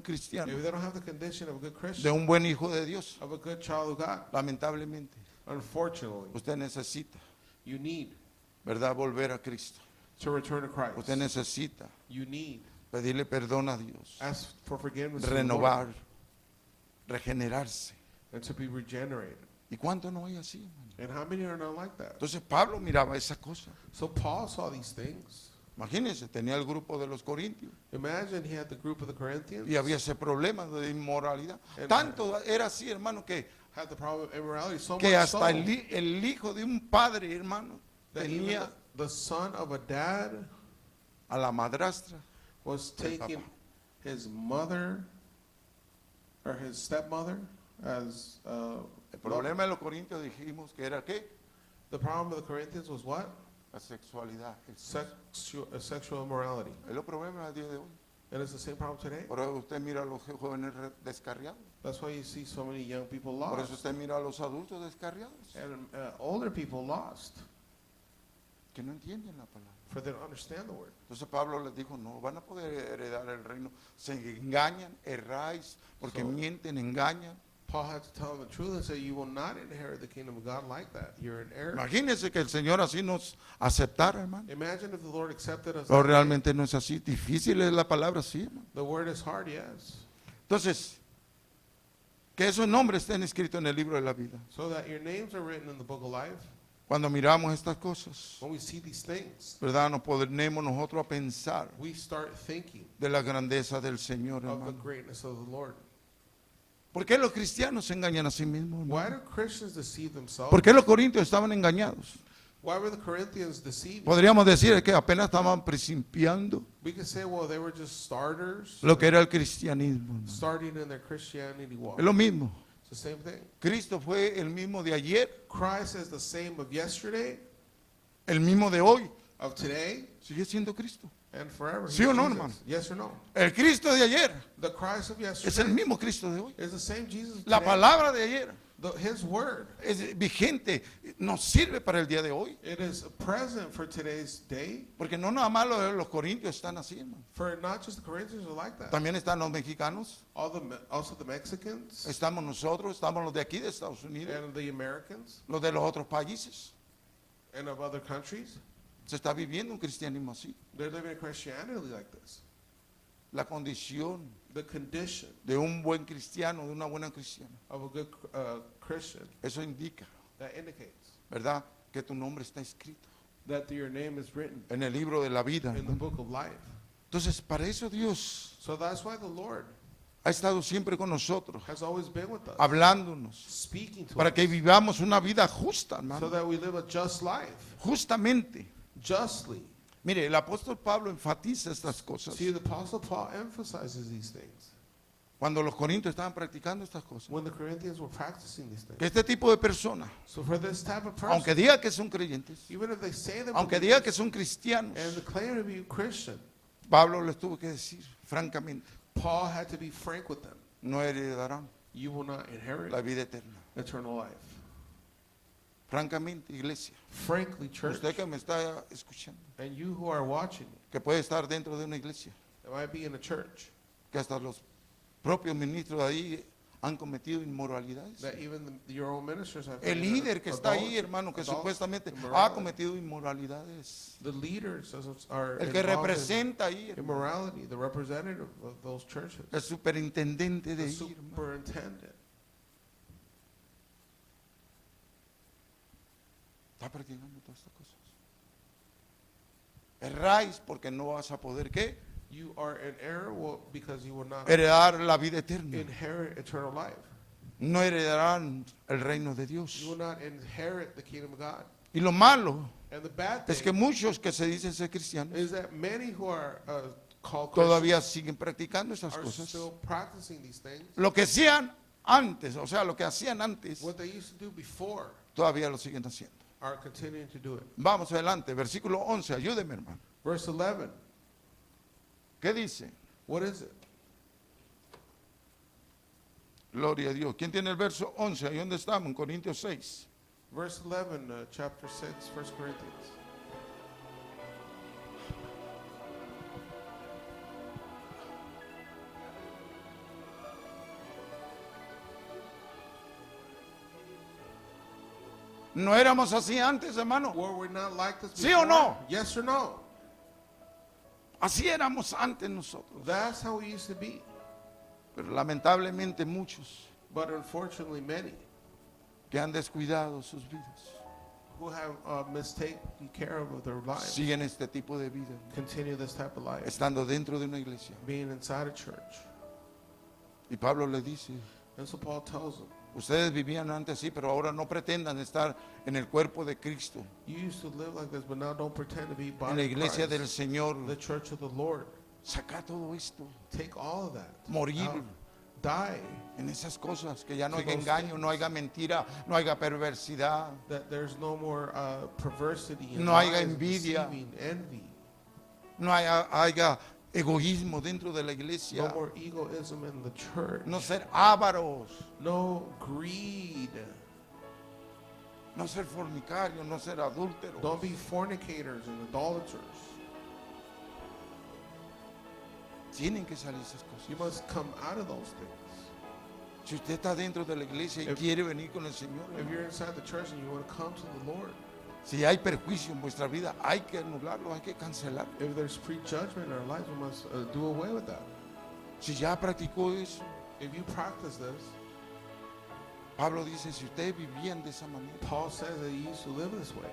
buen cristiano, if they don't have the condition of a good de Christian, un buen hijo de Dios, of a good child of God, lamentablemente, unfortunately, usted necesita, you need ¿verdad?, volver a Cristo. to return to Christ. Usted necesita You need pedirle perdón a Dios, ask for forgiveness to the Lord, renovar, regenerarse. and to be regenerated. ¿Y cuánto no hay así, hermano? And how many are not like that? Entonces Pablo miraba esa cosa. So Paul saw these things. Imagínense, tenía el grupo de los corintios Imagine he had the group of the Corinthians, y había ese problema de inmoralidad. And- Tanto era así, hermano, had the problem of immorality, so que much hasta so el hijo de un padre, hermano, that even tenía the son of a dad a la madrastra. was del taking papá. his mother or his stepmother as El problema de los corintios dijimos que era ¿qué? the problem of the Corinthians was what? La sexualidad. Sexual immorality. Es el problema del día de hoy. And it's the same problem today. Por eso usted mira a los jóvenes descarriados. That's why you see so many young people Por eso lost usted mira a los adultos descarriados and older people lost que no entienden la palabra. for they don't understand the word. Entonces Pablo les dijo, no van a poder heredar el reino. Se engañan, erráis, porque So- mienten, engañan. Paul had to tell them the truth and say, you will not inherit the kingdom of God like that. You're in error. Imagínense que el Señor así nos aceptara, hermano. Imagine if the Lord accepted us. Pero that way. realmente no es así. Difícil es la palabra, sí, hermano. The word is hard, yes. Entonces, que esos nombres estén escritos en el libro de la vida. So that your names are written in the book of life. Cuando miramos estas cosas, When we see these things, ¿verdad? Nos ponemos nosotros a pensar we start thinking de la grandeza del Señor, of the hermano. greatness of the Lord. ¿Por qué los cristianos se engañan a sí mismos, Why hermano? do Christians deceive themselves? ¿Por qué los corintios estaban engañados? Why were the Corinthians deceived? Podríamos decir que apenas estaban principiando We could say, well, they were just starters, lo que era el cristianismo, hermano. starting in their Christianity walk. Es lo mismo. It's the same thing. Cristo fue el mismo de ayer, Christ is the same of yesterday, el mismo de hoy. of today, Sigue siendo Cristo. and forever. ¿Sí He's o no, Jesus. hermano? Yes or no? El Cristo de ayer The Christ of es el yesterday mismo Cristo de hoy. is the same Jesus of La today. palabra de ayer His word, es vigente, nos sirve para el día de hoy. it is present for today's day. Porque no nada más los corintios están así, hermano. For not just the Corinthians are like that. También están los mexicanos, Also the Mexicans estamos nosotros, estamos los de aquí de Estados Unidos, and the Americans los de los otros países. and of other countries. Se está viviendo un cristianismo así. They're living a Christianity like this. La condición The condition de un buen cristiano, de una buena cristiana, of a good Christian eso indica, that indicates ¿verdad?, que tu nombre está escrito that your name is written en el libro de la vida, in the hermano. book of life. Entonces, para eso Dios So that's why the Lord ha estado siempre con nosotros, has always been with us, hablándonos, speaking to para us, que vivamos una vida justa, so hermano. that we live a just life, Justamente. justly. Mire, el apóstol Pablo enfatiza estas cosas. See, the Apostle Paul emphasizes these things Cuando los corintios estaban practicando estas cosas. when the Corinthians were practicing these Que things. este tipo de personas, So for this type of person, aunque diga que son creyentes, even if they say them aunque diga que son cristianos, and they claim to be Christian, Pablo les tuvo que decir, francamente, Paul had to be frank with them. no heredarán You will not inherit la vida eterna. eternal life. Francamente, iglesia, Frankly, church, usted que me está escuchando, and you who are watching, que puede estar dentro de una iglesia, it might be in a church, que hasta los propios ministros de ahí han cometido inmoralidades. that even your own ministers have El committed líder que está ahí, adultery, hermano, que supuestamente ha immorality. cometido inmoralidades. The leaders are El que involved in representa ahí, hermano, immorality, the representative of those churches, el superintendente de the ahí, hermano. superintendent. Está practicando todas estas cosas. Erráis porque no vas a poder, ¿qué? You are in error because you will not Heredar la vida eterna. inherit eternal life. No heredarán el reino de Dios. You will not inherit the kingdom of God. Y lo malo And the bad es que thing muchos que se dicen ser cristianos is that many who are called Christians todavía siguen practicando esas are cosas. still practicing these things. Lo que hacían antes, o sea, lo que hacían antes, What they used to do before todavía lo siguen haciendo. are continuing to do it. Vamos adelante, versículo 11, ayúdeme, hermano. Verse 11, ¿Qué dice? what is it? Gloria a Dios. ¿Quién tiene el verso 11? Ahí donde estamos, en Corintios 6. Verse 11, chapter 6, 1 Corinthians. ¿No éramos así antes, hermano? Were we not like this ¿Sí before? o no? Yes or no? Así éramos antes nosotros. That's how we used to be. Pero lamentablemente muchos But unfortunately, many que han descuidado sus vidas who have mistaken care of their lives siguen este tipo de vida, continue this type of life, estando dentro de una iglesia. being inside a church. Y Pablo le dice, And so Paul tells them, ustedes vivían antes así, pero ahora no pretendan estar en el cuerpo de Cristo, you used to live like this, but now don't pretend to be en la body of iglesia del Christ, Señor. the church of the Lord. Saca todo esto, Take all of that. morir out. Die. en esas cosas, que ya no To haya those engaño, things. no haya mentira, no haya perversidad, That there's no more perversity and No haya lies, envidia. deceiving, envy. no haya egoísmo dentro de la No iglesia, more egoism in the church. no ser ávaros, No greed. no ser fornicarios, no ser adúlteros. Don't be fornicators and idolaters. Tienen que salir esas You cosas. must come out of those things. Si usted está dentro de la iglesia y If- quiere venir con el Señor, If you're inside the church and you want to come to the Lord, si hay perjuicio en vuestra vida, hay que anularlo, hay que cancelarlo. if there's prejudgment in our lives, we must do away with that. Si ya practicó eso, If you practice this, Pablo dice, si ustedes vivían de esa manera, Paul says that you used to live this way.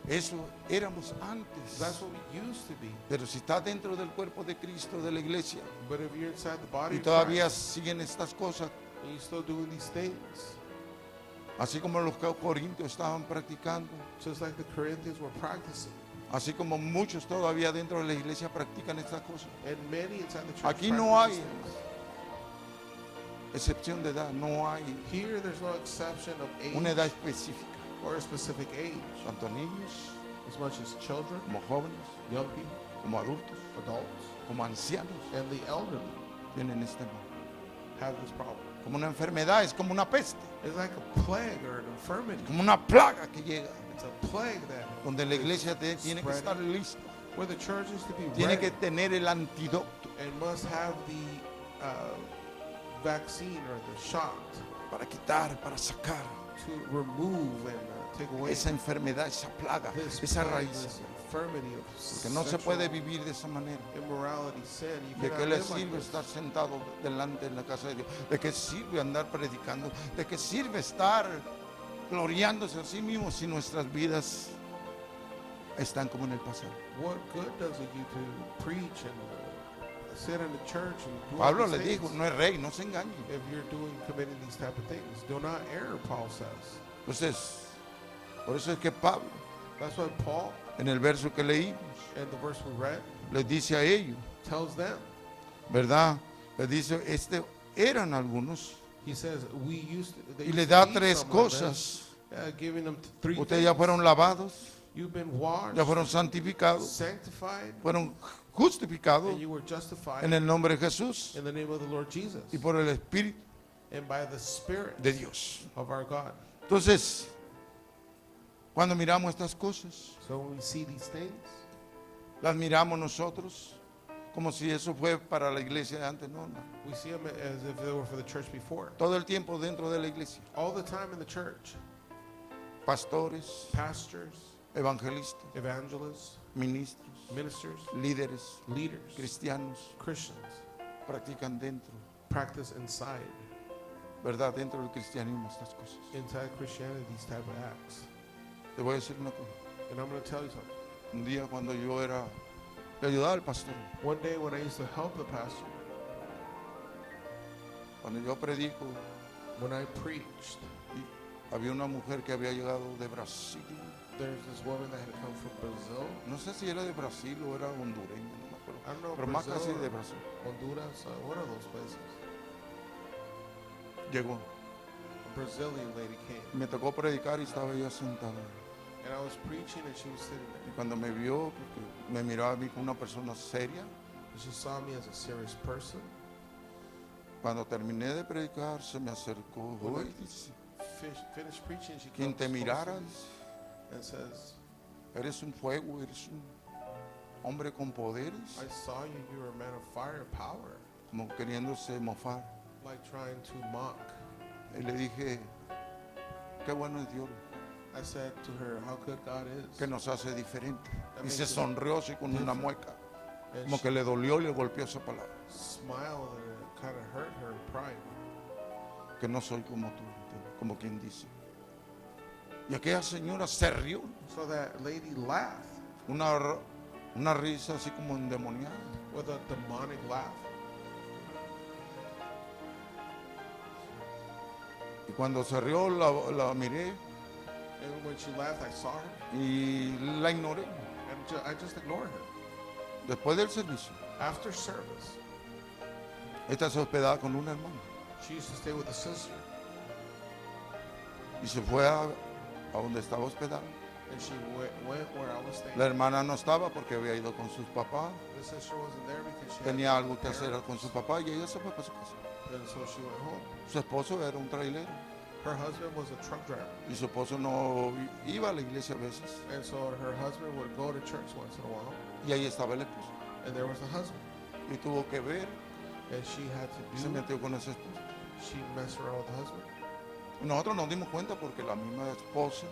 eso éramos antes. That's what we used to be. Pero si está dentro del cuerpo de Cristo, de la iglesia, But if you're inside the body y of todavía Christ, siguen estas cosas, and you're still doing these things, así como los corintios estaban practicando, just like the Corinthians were practicing, así como muchos todavía dentro de la iglesia practican estas cosas, and many inside the church Aquí no practice hay- these things. excepción de edad, no hay Here, there's no exception of age una edad específica, or a specific age, tanto niños as much as children, como jóvenes, young people, como adultos, adults, como ancianos, and the elderly tienen este mal. have this problem. Como una enfermedad, es como una peste, It's like a plague or an infirmity. como una plaga que llega, It's a plague that donde la is iglesia tiene que estar spreading, lista, where the church is to be tiene que ready tener el antídoto and must have the vaccine or the shot para quitar, para sacar to remove and take away esa enfermedad, esa plaga, this esa plague, raíz. this infirmity of Que no se sexual puede vivir de esa manera. immorality, sin. You ¿De cannot qué le live like sirve this. estar sentado delante en la casa de Dios? ¿De qué sirve andar predicando? ¿De qué sirve estar gloriándose a sí mismo si nuestras vidas están como en el pasado? What good does it you to preach and sit in the church and do Pablo all le these dijo, things no es rey, no se engañe. if you're committing these type of things? Do not err, Paul says. Entonces, por eso es que Pablo, That's why Paul, en el verso que leímos, in the verse we read, les dice a ellos, tells them, ¿verdad? Les dice, eran algunos, he says, we used to, they y used le to da eat tres some of them, cosas. giving them three Ustedes ya things. fueron lavados, You've been washed, ya fueron santificados, sanctified, fueron justificados and you were justified en el nombre de Jesús in the name of the Lord Jesus y por el Espíritu and by the Spirit de Dios. of our God. Entonces, cuando miramos estas cosas, So when we see these things, las miramos nosotros como si eso fue para la iglesia de antes. No, no. we see them as if they were for the church before. Todo el tiempo dentro de la iglesia. All the time in the church, Pastores, pastors, evangelistas, evangelists, ministros, ministers, líderes, leaders, cristianos, Christians practican dentro, practice inside ¿verdad? Dentro del cristianismo estas cosas. Christianity these type of acts. Te voy a decir una cosa. And I'm going to tell you something. Un día cuando yo le ayudaba al pastor, One day when I used to help the pastor, cuando yo predico, when I preached, y había una mujer que había llegado de Brasil. there's this woman that had come from Brazil. No sé si era de Brasil o era hondureña, no me acuerdo. I don't know, Pero más Brazil casi or de Brasil. Honduras, one of those places. Llegó. A Brazilian lady came. Me tocó predicar y estaba ella sentada. And I was preaching and she was sitting Y there. cuando me vio, porque me miraba a mí como una persona seria, And she saw me as a serious person. cuando terminé de predicar, se me acercó. Bueno. "Oye", dice, Finished preaching, she quien comes te mirara, closer dice, and says, eres un fuego, eres un hombre con poderes, I saw you, you were a man of fire, power, como queriéndose mofar. like trying to mock. Y le dije, qué bueno es Dios, I said to her, how good God is. que nos hace diferente. That Y makes se us sonrió así con una different. mueca, And como she que le dolió y le golpeó esa palabra. smiled and it kind of hurt her pride. Que no soy como tú, como quien dice. Y aquella señora se rió, So that lady laughed una risa así como endemoniada. with a demonic laugh. Y cuando se rió la miré And when she laughed, I saw her y la ignoré. and I just ignored her. Después del servicio, After service, esta se hospedaba con una hermana she used to stay with a sister. y se fue a donde estaba hospedada. And she went where I was staying. La hermana no estaba porque había ido con sus papás, The sister wasn't there because she tenía had algo que hacer con su papá y ella se fue para su casa. and so she went home. Su esposo era un trailero Her husband was a truck driver. y su esposo no iba a la iglesia a veces. And so her husband would go to church once in a while. Y ahí estaba el esposo. And there was the husband. Y tuvo que ver, And she had to se do, metió con ese esposo. she messed around with the husband. Y nosotros nos dimos cuenta porque la misma esposa,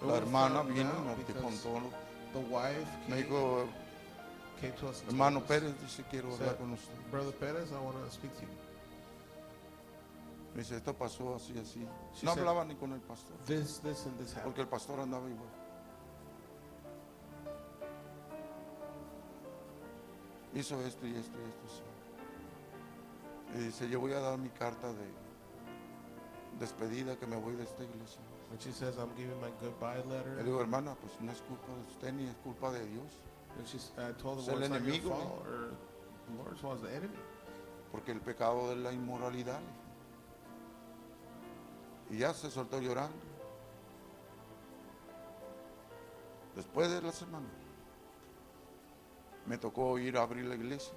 la We hermana found vino y out nos because contó. The wife Me came, dijo, came to us and hermano told us, Pérez, dice, quiero hablar said, con usted. Brother Perez, I want to speak to you. Me dice, esto pasó así, así. She No said, hablaba ni con el pastor, This, and this happened. porque el pastor andaba igual. Hizo esto y esto y esto. Sí. Y dice, yo voy a dar mi carta de despedida que me voy de esta iglesia. And she says, I'm giving my goodbye letter. Le digo, hermana, pues no es culpa de usted ni es culpa de Dios, And I told Es her, el well, it's not your enemigo, fault, or the Lord's fault, it's the enemy. porque el pecado de la inmoralidad. Y ya se soltó llorando. Después de la semana, me tocó ir a abrir la iglesia.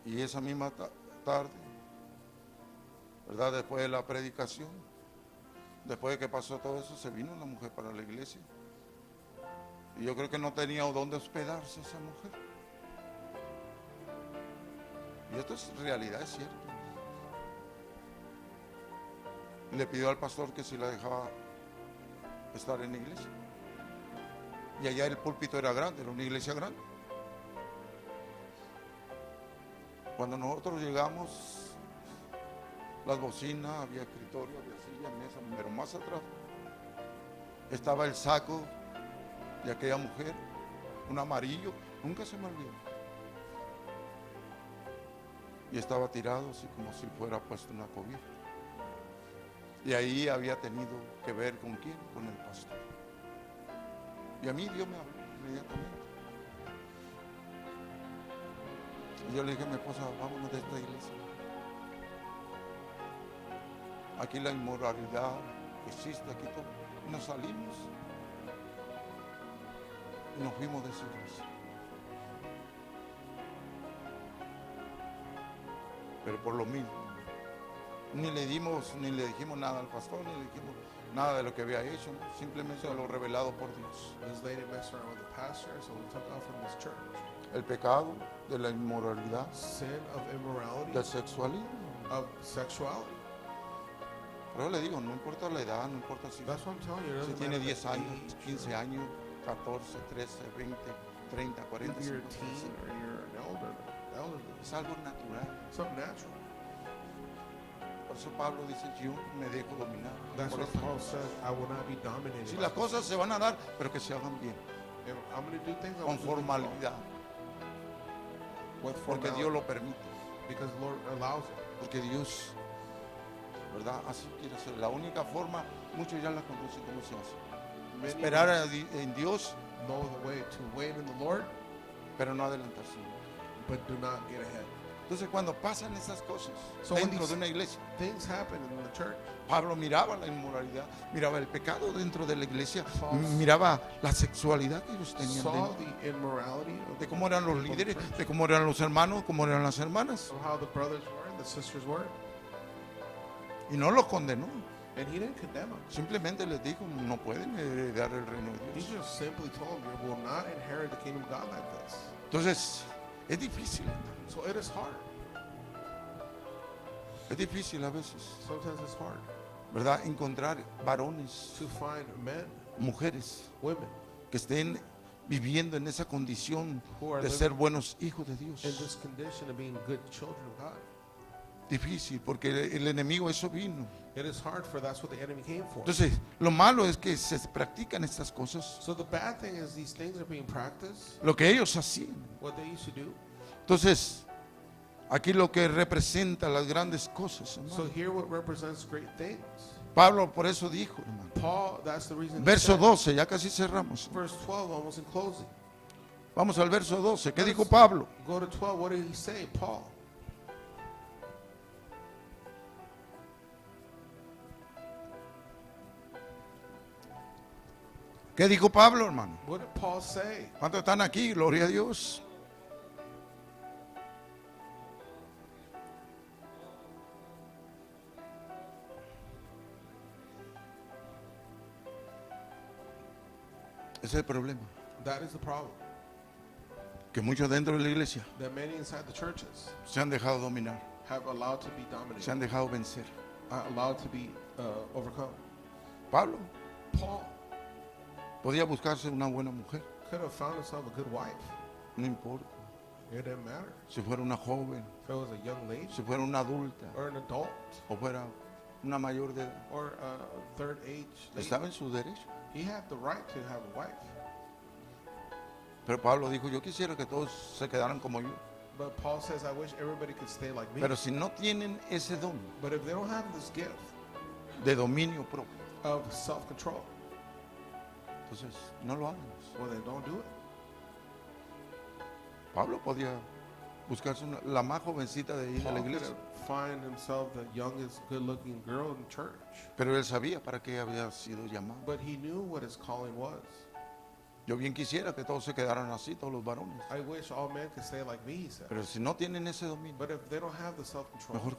Y esa misma tarde, ¿verdad? Después de la predicación, después de que pasó todo eso, se vino una mujer para la iglesia. Y yo creo que no tenía dónde hospedarse esa mujer. Y esto es realidad, es cierto. Y le pidió al pastor que si la dejaba estar en la iglesia. Y allá el púlpito era grande, era una iglesia grande. Cuando nosotros llegamos, las bocinas, había escritorio, había silla, mesa, pero más atrás estaba el saco de aquella mujer, un amarillo, nunca se me olvidó. Y estaba tirado así como si fuera puesto una cobija. Y ahí había tenido que ver con quién, con el pastor. Y a mí Dios me habló inmediatamente. Y yo le dije a mi esposa, vámonos de esta iglesia. Aquí la inmoralidad existe, aquí todo. Y nos salimos. Y nos fuimos de esa iglesia. Pero por lo mismo, ni le dijimos nada al pastor, ni le dijimos nada de lo que había hecho, simplemente lo revelado por Dios. This lady messed around with the pastor, so we took off from this church. El pecado de la inmoralidad, Sin of immorality, del sexualismo. of sexuality. Pero le digo, no importa la edad, no importa si, That's what I'm telling you. It si doesn't tiene matter 10 the años, age, 15 años, 14, 13, 20, 30, 40, if you're a 50, teen 60. or you're an elderly. Es algo natural. Something natural. Por eso Pablo dice, yo me dejo dominar. That's Por what esto. Paul says. I will not be dominated. Si by las this. cosas se van a dar, pero que se hagan bien, If I'm going to do things, con I'm going to do formalidad, with porque formality, Dios lo permite, because the Lord allows it. porque Dios, ¿verdad? Así quiere ser. La única forma, muchos ya la conocen cómo se hace. Many Esperar en Dios, know the way to wait in the Lord, pero no adelantarse. but do not get ahead. Entonces cuando pasan esas cosas So when dentro these- de una iglesia, Things happen in the church. Pablo miraba la inmoralidad, miraba el pecado dentro de la iglesia, Saul- miraba la sexualidad que ellos tenían Saw dentro, the immorality of de cómo eran los people in the líderes, church, de cómo eran los hermanos, cómo eran las hermanas, of how the brothers were and the sisters were. y no los condenó, And he didn't condemn them. simplemente les dijo, no pueden heredar el reino de He Dios. just simply told them, you will not inherit the kingdom of God like this. Entonces, es difícil, So it is hard. es difícil a veces, Sometimes it's hard. ¿verdad? Encontrar varones, to find men, mujeres women, que estén viviendo en esa condición who are de living ser buenos hijos de Dios. in this condition of being good children of God. Difícil, porque el enemigo eso vino. It is hard, for that's what the enemy came for. Entonces, lo malo es que se practican estas cosas, So the bad thing is these things are being practiced, lo que ellos hacían. what they used to do. Entonces, aquí lo que representa las grandes cosas, So hermano. here what represents great things. Pablo por eso dijo, hermano. Paul, that's the reason. he Verso said, 12, ya casi cerramos. Verse 12, almost in closing. Vamos al verso 12. ¿Qué Let dijo us Pablo? Go to 12. What did he say, Paul? ¿Qué dijo Pablo, hermano? What did Paul say? ¿Cuántos están aquí? Gloria a Dios. Ese es el problema. That is the problem. Que muchos dentro de la iglesia That many inside the churches se han dejado dominar, have allowed to be se dominated, han dejado vencer. allowed to be overcome. Pablo Paul podía buscarse una buena mujer, could have found himself a good wife. no importa. It didn't matter Si fuera una joven, if it was a young lady si fuera una adulta or an adult o fuera una mayor de edad, or a third age lady. estaba en su derecho. He had the right to have a wife. Pero Pablo dijo, yo quisiera que todos se quedaran como yo. But Paul says, I wish everybody could stay like me. Pero si no tienen ese don But if they don't have this gift de dominio propio, of self-control, entonces no lo hagan. well, then don't do it. Pablo podía buscarse la más jovencita de ahí de la Paul could iglesia, find himself the youngest good-looking girl in church. pero él sabía para qué había sido llamado. But he knew what his calling was. Yo bien quisiera que todos se quedaran así, todos los varones. I wish all men could stay like me, he said. Pero si no tienen ese dominio, But if they don't have the self-control, mejor